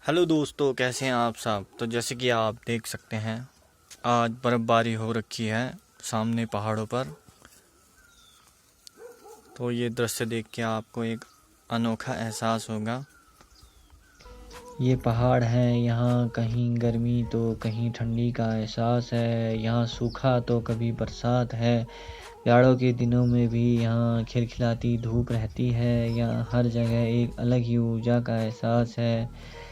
Hello दोस्तों, कैसे हैं आप सब। तो जैसे कि आप देख सकते हैं, आज बर्फ़बारी हो रखी है सामने पहाड़ों पर। तो ये दृश्य देख के आपको एक अनोखा एहसास होगा। ये पहाड़ है, यहाँ कहीं गर्मी तो कहीं ठंडी का एहसास है। यहाँ सूखा तो कभी बरसात है। जाड़ों के दिनों में भी यहाँ खिलखिलाती धूप रहती है। यहाँ हर जगह एक अलग ही ऊर्जा का एहसास है।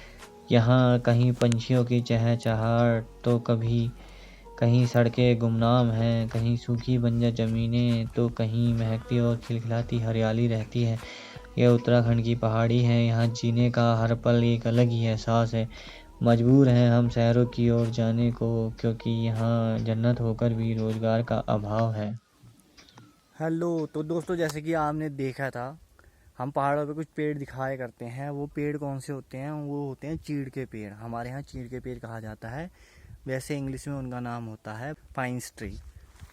यहाँ कहीं पंछियों की चहचहाट तो कहीं सड़कें गुमनाम हैं, कहीं सूखी बंजर ज़मीनें तो कहीं महकती और खिलखिलाती हरियाली रहती है। यह उत्तराखंड की पहाड़ी है, यहाँ जीने का हर पल एक अलग ही एहसास है। मजबूर हैं हम शहरों की ओर जाने को, क्योंकि यहाँ जन्नत होकर भी रोज़गार का अभाव है। हेलो, तो दोस्तों जैसे कि आपने देखा था, हम पहाड़ों पे कुछ पेड़ दिखाया करते हैं। वो पेड़ कौन से होते हैं? वो होते हैं चीड़ के पेड़। हमारे यहाँ चीड़ के पेड़ कहा जाता है, वैसे इंग्लिश में उनका नाम होता है पाइन्स ट्री।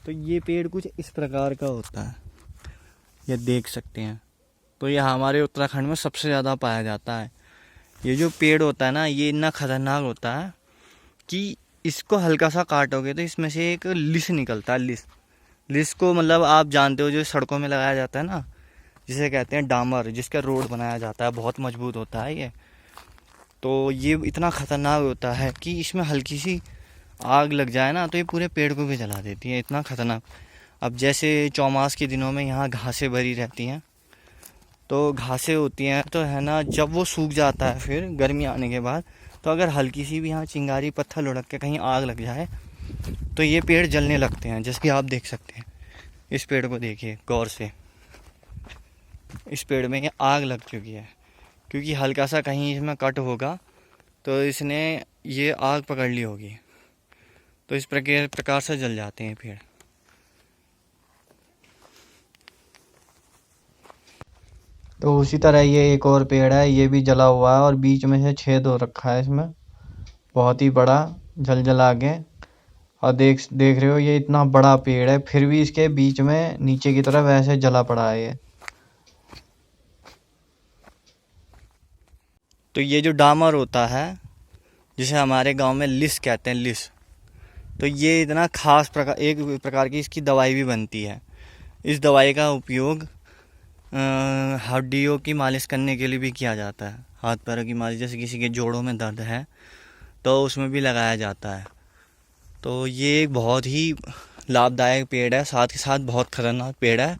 तो ये पेड़ कुछ इस प्रकार का होता है, ये देख सकते हैं। तो ये हमारे उत्तराखंड में सबसे ज़्यादा पाया जाता है। ये जो पेड़ होता है ना, ये इतना खतरनाक होता है कि इसको हल्का सा काटोगे तो इसमें से एक लिस निकलता है। लिस लिस को मतलब आप जानते हो, जो सड़कों में लगाया जाता है ना, जिसे कहते हैं डामर, जिसका रोड बनाया जाता है, बहुत मजबूत होता है ये। तो ये इतना खतरनाक होता है कि इसमें हल्की सी आग लग जाए ना तो ये पूरे पेड़ को भी जला देती है, इतना खतरनाक। अब जैसे चौमास के दिनों में यहाँ घासें भरी रहती हैं, तो घासें होती हैं तो है ना, जब वो सूख जाता है फिर गर्मी आने के बाद, तो अगर हल्की सी भी यहाँ चिंगारी पत्थर लुढ़क के कहीं आग लग जाए तो ये पेड़ जलने लगते हैं। जैसे कि आप देख सकते हैं, इस पेड़ को देखिए गौर से। इस पेड़ में ये आग लग चुकी है, क्योंकि हल्का सा कहीं इसमें कट होगा तो इसने ये आग पकड़ ली होगी। तो इस प्रकार से जल जाते हैं पेड़। तो उसी तरह ये एक और पेड़ है, ये भी जला हुआ है और बीच में से छेद हो रखा है इसमें, बहुत ही बड़ा जल जला के। और देख देख रहे हो, ये इतना बड़ा पेड़ है फिर भी इसके बीच में नीचे की तरफ ऐसे जला पड़ा है ये। तो ये जो डामर होता है, जिसे हमारे गांव में लिस कहते हैं, लिस, तो ये इतना खास प्रकार, एक प्रकार की इसकी दवाई भी बनती है। इस दवाई का उपयोग हड्डियों की मालिश करने के लिए भी किया जाता है। हाथ पैरों की मालिश, जैसे किसी के जोड़ों में दर्द है तो उसमें भी लगाया जाता है। तो ये एक बहुत ही लाभदायक पेड़ है, साथ ही साथ बहुत खतरनाक पेड़ है।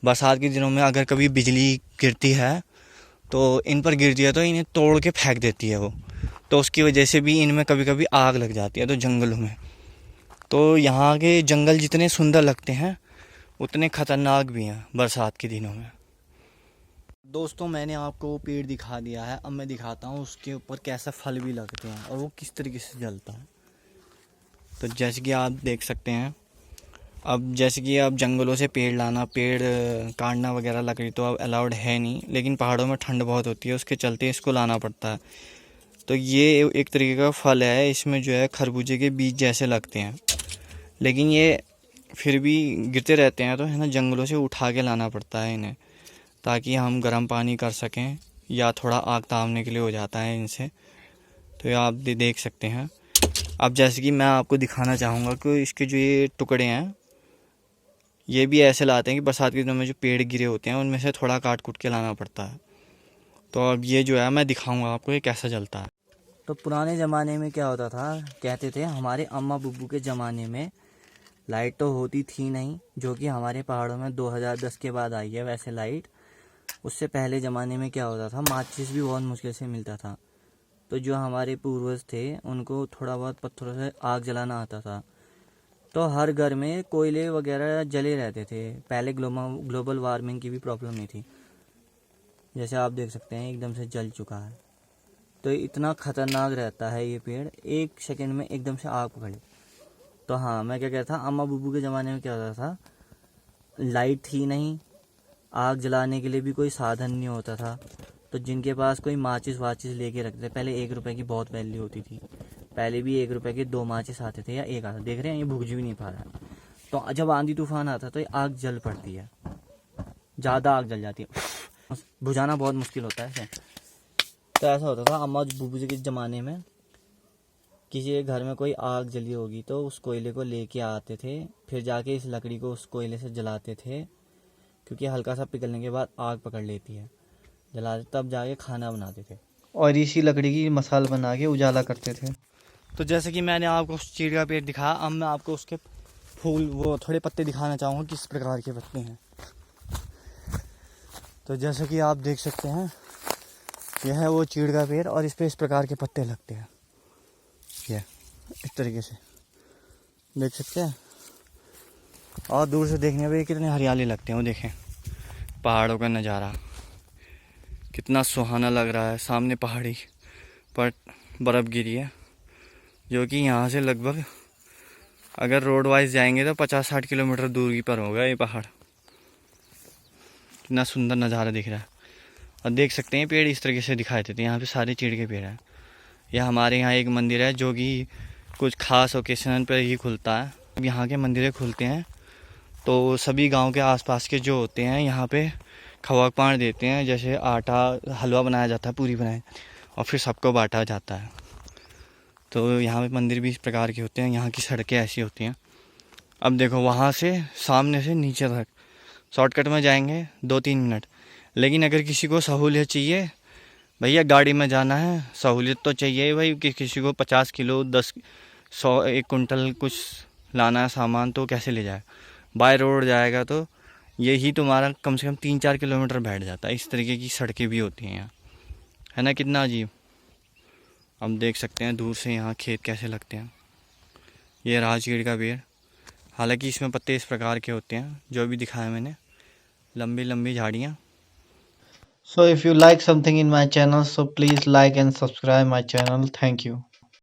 बरसात के दिनों में अगर कभी बिजली गिरती है तो इन पर गिरती है तो इन्हें तोड़ के फेंक देती है वो। तो उसकी वजह से भी इनमें कभी कभी आग लग जाती है। तो जंगलों में, तो यहाँ के जंगल जितने सुंदर लगते हैं उतने खतरनाक भी हैं बरसात के दिनों में। दोस्तों, मैंने आपको वो पेड़ दिखा दिया है, अब मैं दिखाता हूँ उसके ऊपर कैसे फल भी लगते हैं और वो किस तरीके से जलता है। तो जैसे कि आप देख सकते हैं, अब जैसे कि अब जंगलों से पेड़ लाना, पेड़ काटना वगैरह, लकड़ी तो अब अलाउड है नहीं, लेकिन पहाड़ों में ठंड बहुत होती है, उसके चलते इसको लाना पड़ता है। तो ये एक तरीके का फल है, इसमें जो है खरबूजे के बीज जैसे लगते हैं, लेकिन ये फिर भी गिरते रहते हैं। तो है ना, जंगलों से उठा के लाना पड़ता है इन्हें, ताकि हम गर्म पानी कर सकें, या थोड़ा आग तापने के लिए हो जाता है इनसे। तो ये आप देख सकते हैं। अब जैसे कि मैं आपको दिखाना चाहूँगा कि इसके जो ये टुकड़े हैं, ये भी ऐसे लाते हैं कि बरसात के दिनों में जो पेड़ गिरे होते हैं उनमें से थोड़ा काट कूट के लाना पड़ता है। तो अब ये जो है मैं दिखाऊंगा आपको ये कैसा जलता है। तो पुराने ज़माने में क्या होता था, कहते थे हमारे अम्मा बुब्बू के ज़माने में लाइट तो होती थी नहीं, जो कि हमारे पहाड़ों में 2010 के बाद आई है वैसे लाइट। उससे पहले ज़माने में क्या होता था, माचिस भी बहुत मुश्किल से मिलता था। तो जो हमारे पूर्वज थे उनको थोड़ा बहुत पत्थरों से आग जलाना आता था। तो हर घर में कोयले वगैरह जले रहते थे। पहले ग्लोबल वार्मिंग की भी प्रॉब्लम नहीं थी। जैसे आप देख सकते हैं एकदम से जल चुका है। तो इतना ख़तरनाक रहता है ये पेड़, एक सेकंड में एकदम से आग पकड़े। तो हाँ, मैं क्या कहता था, अम्मा बुब्बू के ज़माने में क्या होता था, लाइट थी नहीं, आग जलाने के लिए भी कोई साधन नहीं होता था। तो जिनके पास कोई माचिस वाचिस लेके रखते थे, पहले 1 रुपए की बहुत वैल्यू होती थी। पहले भी 1 रुपए के 2 माचिस आते थे या एक आता। देख रहे हैं, ये भुग भी नहीं पा रहा है। तो जब आंधी तूफान आता तो ये आग जल पड़ती है, ज़्यादा आग जल जाती है, बुझाना बहुत मुश्किल होता है इसे। तो ऐसा होता था अम्मा बूबू जी के ज़माने में, किसी के घर में कोई आग जली होगी तो उस कोयले को लेके आते थे, फिर जाके इस लकड़ी को उस कोयले से जलाते थे, क्योंकि हल्का सा पिघलने के बाद आग पकड़ लेती है, जलाते तब जाके खाना बनाते थे और इसी लकड़ी की मसाल बना के उजाला करते थे। तो जैसे कि मैंने आपको उस चीड़ का पेड़ दिखाया, अब मैं आपको उसके फूल वो थोड़े पत्ते दिखाना चाहूँगा किस प्रकार के पत्ते हैं। तो जैसे कि आप देख सकते हैं, यह है वो चीड़ का पेड़ और इस पे इस प्रकार के पत्ते लगते हैं, ये इस तरीके से देख सकते हैं। और दूर से देखने पे कितने हरियाली लगते हैं, वो देखें पहाड़ों का नज़ारा कितना सुहाना लग रहा है। सामने पहाड़ी पर बर्फ़ गिरी है, जो कि यहाँ से लगभग अगर रोड वाइज जाएंगे तो 50-60 किलोमीटर दूरी पर होगा ये पहाड़। कितना सुंदर नज़ारा दिख रहा है। और देख सकते हैं पेड़ इस तरीके से दिखाई देते हैं, यहाँ पे सारे चीड़ के पेड़ हैं। यह हमारे यहाँ एक मंदिर है जो कि कुछ खास ओकेजन पर ही खुलता है। अब यहाँ के मंदिरें खुलते हैं तो सभी गांव के आसपास के जो होते हैं यहाँ पे खवा पान देते हैं, जैसे आटा हलवा बनाया जाता है, पूरी बनाई और फिर सबको बांटा जाता है। तो यहाँ पे मंदिर भी इस प्रकार के होते हैं, यहाँ की सड़कें ऐसी होती हैं। अब देखो वहाँ से सामने से नीचे तक शॉर्टकट में जाएंगे 2-3 मिनट, लेकिन अगर किसी को सहूलियत चाहिए, भैया गाड़ी में जाना है, सहूलियत तो चाहिए भाई कि किसी को 50 किलो 10-100 1 कुंटल कुछ लाना है सामान, तो कैसे ले जाए। बाय रोड जाएगा तो यही तुम्हारा कम से कम 3-4 किलोमीटर बैठ जाता है। इस तरीके की सड़कें भी होती हैं यहाँ, है ना, कितना अजीब। अब देख सकते हैं दूर से यहाँ खेत कैसे लगते हैं। ये रहा चीड़ का पेड़, हालांकि इसमें पत्ते इस प्रकार के होते हैं जो भी दिखाया मैंने, लंबी लंबी झाड़ियाँ। So if you like something in my channel, so please like and subscribe my channel. Thank you.